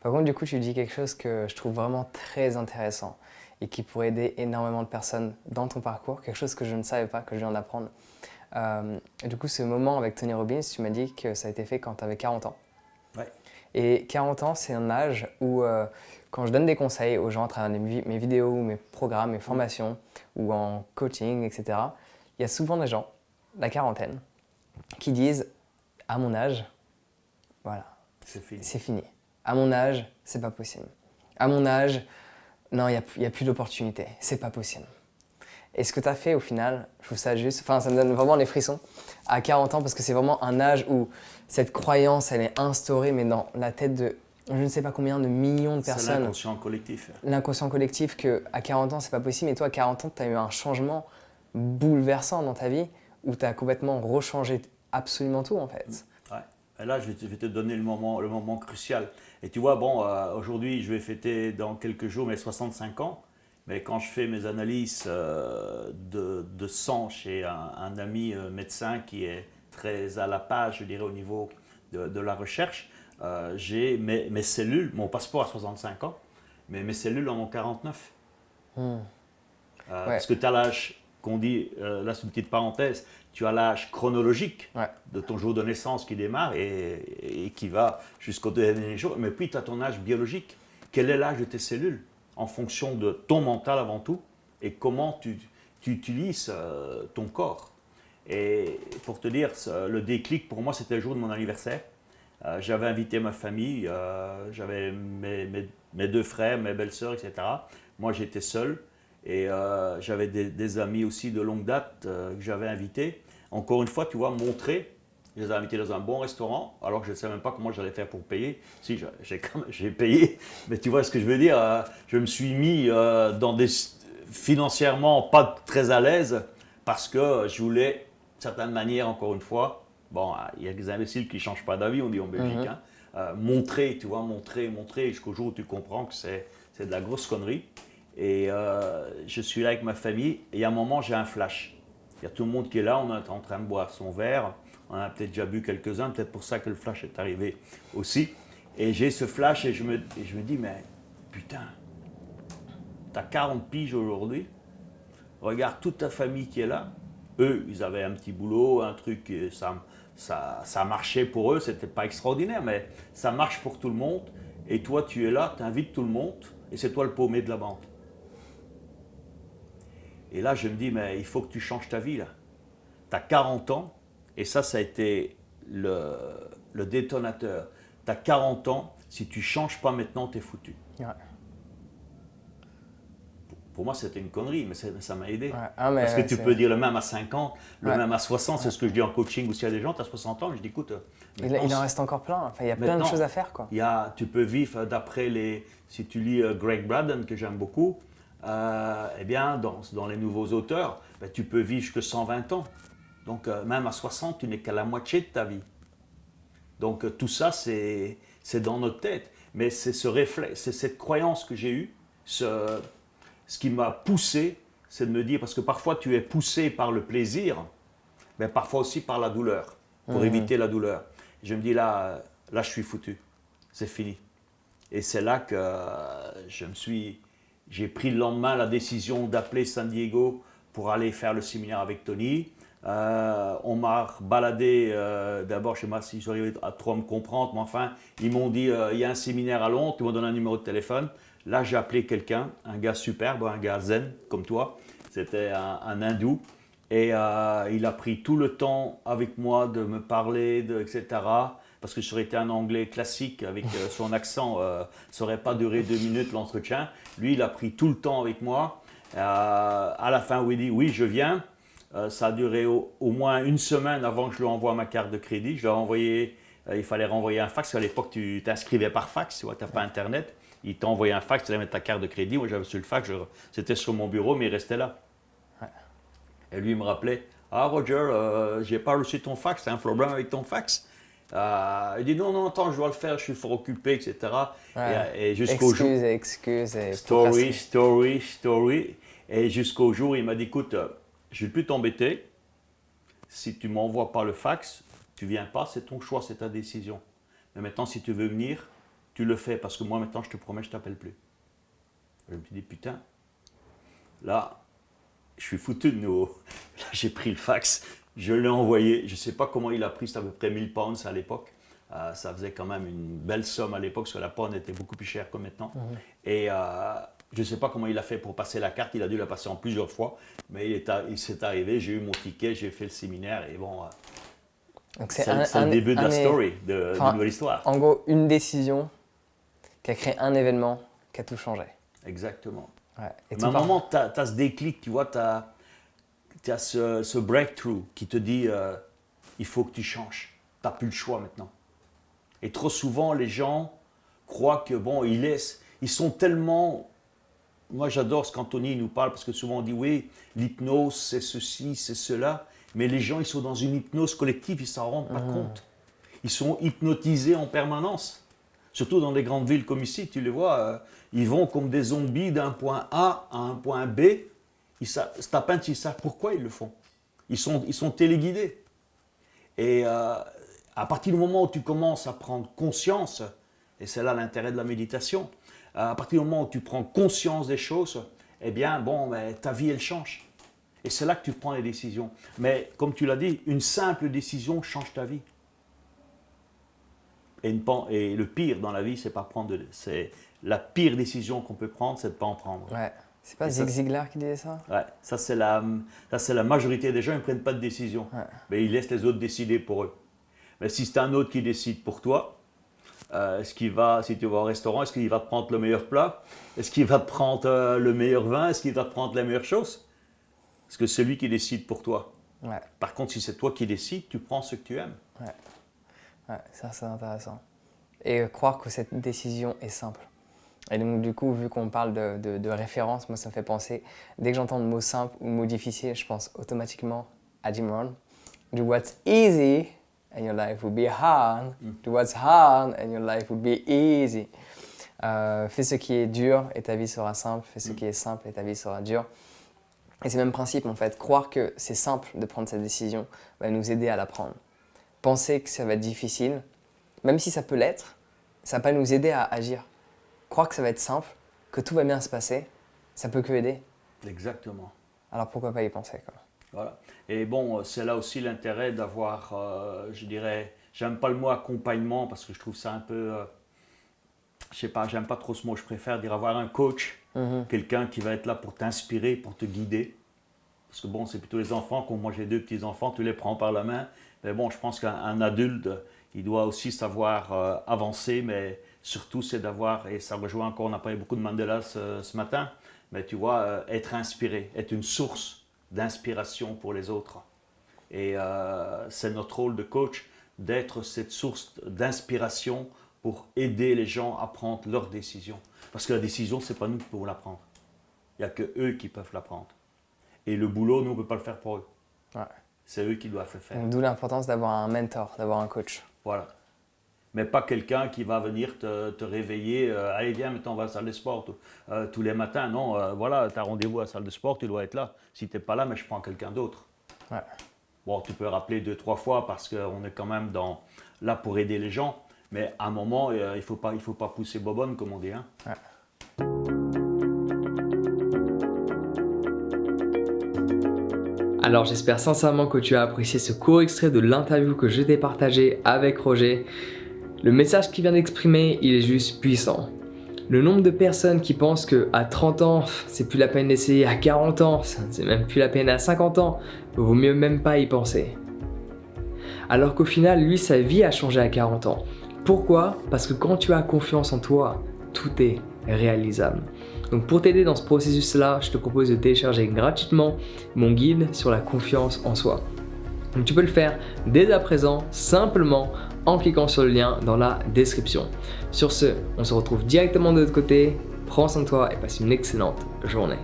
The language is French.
Par contre, du coup, tu dis quelque chose que je trouve vraiment très intéressant et qui pourrait aider énormément de personnes dans ton parcours, quelque chose que je ne savais pas, que je viens d'apprendre. Et du coup, ce moment avec Tony Robbins, tu m'as dit que ça a été fait quand tu avais 40 ans. Ouais. Et 40 ans, c'est un âge où, quand je donne des conseils aux gens à travers mes vidéos, mes programmes, mes Mm. formations, ou en coaching, etc., il y a souvent des gens, la quarantaine, qui disent, à mon âge, voilà, C'est fini. c'est fini. À mon âge, c'est pas possible. À mon âge, non, il n'y a plus d'opportunités, c'est pas possible. Et ce que tu as fait au final, je trouve ça juste, enfin ça me donne vraiment les frissons à 40 ans parce que c'est vraiment un âge où cette croyance elle est instaurée mais dans la tête de je ne sais pas combien de millions de C'est personnes, l'inconscient collectif. l'inconscient collectif qu'à 40 ans c'est pas possible et toi à 40 ans tu as eu un changement bouleversant dans ta vie où tu as complètement rechangé absolument tout en fait. Ouais. Et là, je vais te donner le moment crucial. Et tu vois, bon, aujourd'hui, je vais fêter dans quelques jours mes 65 ans. Mais quand je fais mes analyses de sang chez un ami médecin qui est très à la page, je dirais, au niveau de la recherche, j'ai mes cellules, mon passeport à 65 ans, mais mes cellules en ont 49. Hmm. Parce Ouais, que tu as l'âge qu'on dit, là c'est une petite parenthèse, tu as l'âge chronologique ouais. de ton jour de naissance qui démarre et qui va jusqu'au dernier jour, mais puis tu as ton âge biologique. Quel est l'âge de tes cellules en fonction de ton mental avant tout et comment tu utilises ton corps. Et pour te dire, le déclic pour moi c'était le jour de mon anniversaire. J'avais invité ma famille, j'avais mes deux frères, mes belles-sœurs, etc. Moi j'étais seul. Et j'avais des amis aussi de longue date que j'avais invités. Encore une fois, tu vois, montrer. Je les ai invités dans un bon restaurant, alors que je ne savais même pas comment j'allais faire pour payer. Si, j'ai payé, mais tu vois ce que je veux dire. Je me suis mis dans des financièrement pas très à l'aise parce que je voulais, d'une certaine manière, encore une fois, bon, il y a des imbéciles qui ne changent pas d'avis, on dit en Belgique, Mhm. hein, montrer, tu vois, montrer jusqu'au jour où tu comprends que c'est de la grosse connerie. Et je suis là avec ma famille et à un moment j'ai un flash. Il y a tout le monde qui est là, on est en train de boire son verre, on a peut-être déjà bu quelques-uns, peut-être pour ça que le flash est arrivé aussi. Et j'ai ce flash et je me dis, mais putain, t'as 40 piges aujourd'hui, regarde toute ta famille qui est là. Eux, ils avaient un petit boulot, un truc, ça marchait pour eux, c'était pas extraordinaire, mais ça marche pour tout le monde. Et toi, tu es là, tu invites tout le monde et c'est toi le paumé de la bande. Et là, je me dis, mais il faut que tu changes ta vie, là. Tu as 40 ans, et ça a été le détonateur. Tu as 40 ans, si tu ne changes pas maintenant, tu es foutu. Ouais. Pour moi, c'était une connerie, mais ça m'a aidé. Ouais. Ah Parce que mais tu c'est... peux dire le même à 50, le Ouais. même à 60, c'est Ouais. ce que je dis en coaching aussi à des gens, tu as 60 ans, je dis, écoute, maintenant, Il en reste encore plein, enfin il y a plein de choses maintenant à faire quoi. tu peux vivre d'après les... Si tu lis Greg Braden, que j'aime beaucoup, eh bien, dans les nouveaux auteurs, ben, tu peux vivre jusqu'à 120 ans. Donc, même à 60, tu n'es qu'à la moitié de ta vie. Donc, tout ça, c'est dans notre tête. Mais c'est ce réflexe, c'est cette croyance que j'ai eue, ce qui m'a poussé, c'est de me dire, parce que parfois tu es poussé par le plaisir, mais parfois aussi par la douleur, pour Mhm. éviter la douleur. Je me dis, là, je suis foutu. C'est fini. Et c'est là que j'ai pris le lendemain la décision d'appeler San Diego pour aller faire le séminaire avec Tony. On m'a baladé, d'abord, je ne sais pas si j'arrivais à trop me comprendre, mais enfin, ils m'ont dit, il y a un séminaire à Londres, ils m'ont donné un numéro de téléphone. Là, j'ai appelé quelqu'un, un gars superbe, un gars zen, comme toi. C'était un hindou. Et il a pris tout le temps avec moi de me parler, etc. Parce que ça aurait été un anglais classique avec son accent, ça n'aurait pas duré 2 minutes l'entretien. Lui, il a pris tout le temps avec moi. À la fin, où il dit oui, je viens. Ça a duré au moins une semaine avant que je lui envoie ma carte de crédit. Je l'ai envoyé, il fallait renvoyer un fax. À l'époque, tu t'inscrivais par fax, tu vois, tu n'as pas Internet. Il t'a envoyé un fax, tu allais mettre ta carte de crédit. Moi, j'avais reçu le fax, c'était sur mon bureau, mais il restait là. Et lui, il me rappelait, ah Roger, j'ai pas reçu ton fax, t'as un problème avec ton fax. Il dit, non, non, attends, je dois le faire, je suis fort occupé, etc. Ouais. Et jusqu'au jour, Excuses et excuses et story, procrastination. story, story. Et jusqu'au jour, il m'a dit, écoute, je ne vais plus t'embêter. Si tu m'envoies pas le fax, tu viens pas, c'est ton choix, c'est ta décision. Mais maintenant, si tu veux venir, tu le fais parce que moi maintenant je te promets je t'appelle plus. Je me suis dit putain, là je suis foutu de nouveau. Là j'ai pris le fax, je l'ai envoyé, je ne sais pas comment il a pris, c'était à peu près 1000 pounds à l'époque. Ça faisait quand même une belle somme à l'époque parce que la pound était beaucoup plus chère que maintenant. Et je ne sais pas comment il a fait pour passer la carte, il a dû la passer en plusieurs fois, mais il s'est arrivé, j'ai eu mon ticket, j'ai fait le séminaire et bon, Donc c'est le début de la story, de nouvelle histoire. En gros, une décision qui a créé un événement qui a tout changé. Exactement. Ouais. Mais à un moment, tu as ce déclic, tu vois, tu as ce breakthrough qui te dit il faut que tu changes, tu n'as plus le choix maintenant. Et trop souvent, les gens croient que, bon, ils sont tellement... Moi, j'adore ce qu'Anthony nous parle, parce que souvent on dit, oui, l'hypnose, c'est ceci, c'est cela. Mais les gens, ils sont dans une hypnose collective, ils ne s'en rendent pas compte. Ils sont hypnotisés en permanence. Surtout dans les grandes villes comme ici, tu les vois, ils vont comme des zombies d'un point A à un point B. C'est à peine s'ils savent pourquoi ils le font. Ils sont téléguidés. Et à partir du moment où tu commences à prendre conscience, et c'est là l'intérêt de la méditation, à partir du moment où tu prends conscience des choses, eh bien, bon, ta vie, elle change. Et c'est là que tu prends les décisions. Mais comme tu l'as dit, une simple décision change ta vie. Et le pire dans la vie, c'est pas prendre c'est la pire décision qu'on peut prendre, c'est de ne pas en prendre. Ouais. C'est pas Zig Ziglar qui disait ça? Ouais, ça c'est la majorité des gens, ils ne prennent pas de décision. Ouais. Mais ils laissent les autres décider pour eux. Mais si c'est un autre qui décide pour toi, si tu vas au restaurant, est-ce qu'il va te prendre le meilleur plat? Est-ce qu'il va te prendre le meilleur vin? Est-ce qu'il va te prendre la meilleure chose? Parce que c'est lui qui décide pour toi. Ouais. Par contre, si c'est toi qui décides, tu prends ce que tu aimes. Ouais. Ouais, ça c'est intéressant. Et croire que cette décision est simple. Et donc du coup, vu qu'on parle de référence, moi ça me fait penser, dès que j'entends le mot simple ou mot difficile, je pense automatiquement à Jim Rohn. Do what's easy and your life will be hard. Do what's hard and your life will be easy. Fais ce qui est dur et ta vie sera simple. Fais ce qui est simple et ta vie sera dure. Et c'est le même principe en fait. Croire que c'est simple de prendre cette décision va nous aider à la prendre. Penser que ça va être difficile, même si ça peut l'être, ça va pas nous aider à agir. Croire que ça va être simple, que tout va bien se passer, ça peut que aider. Exactement. Alors pourquoi pas y penser quoi. Voilà. Et bon, c'est là aussi l'intérêt d'avoir, je dirais, j'aime pas le mot accompagnement parce que je trouve ça un peu, je sais pas, j'aime pas trop ce mot, je préfère dire avoir un coach, quelqu'un qui va être là pour t'inspirer, pour te guider. Parce que bon, c'est plutôt les enfants, comme moi j'ai 2 petits-enfants, tu les prends par la main. Mais bon, je pense qu'un adulte, il doit aussi savoir avancer, mais surtout c'est d'avoir, et ça rejoint encore, on a parlé beaucoup de Mandela ce matin, mais tu vois, être inspiré, être une source d'inspiration pour les autres. Et c'est notre rôle de coach d'être cette source d'inspiration pour aider les gens à prendre leurs décisions. Parce que la décision, ce n'est pas nous qui pouvons la prendre. Il n'y a que eux qui peuvent la prendre. Et le boulot, nous, on ne peut pas le faire pour eux. Ouais. C'est eux qui doivent le faire. D'où l'importance d'avoir un mentor, d'avoir un coach. Voilà. Mais pas quelqu'un qui va venir te réveiller. Allez, viens, maintenant on va à la salle de sport tous les matins. Non, voilà, tu as rendez-vous à la salle de sport, tu dois être là. Si tu n'es pas là, mais je prends quelqu'un d'autre. Ouais. Bon, tu peux rappeler 2-3 fois parce qu'on est quand même là pour aider les gens. Mais à un moment, il ne faut pas pousser bobonne, comme on dit. Hein. Ouais. Alors j'espère sincèrement que tu as apprécié ce court extrait de l'interview que je t'ai partagé avec Roger. Le message qu'il vient d'exprimer, il est juste puissant. Le nombre de personnes qui pensent qu'à 30 ans, c'est plus la peine d'essayer, à 40 ans, c'est même plus la peine à 50 ans, vaut mieux même pas y penser. Alors qu'au final, lui, sa vie a changé à 40 ans. Pourquoi? Parce que quand tu as confiance en toi, tout est réalisable. Donc pour t'aider dans ce processus-là, je te propose de télécharger gratuitement mon guide sur la confiance en soi. Donc tu peux le faire dès à présent, simplement en cliquant sur le lien dans la description. Sur ce, on se retrouve directement de l'autre côté. Prends soin de toi et passe une excellente journée.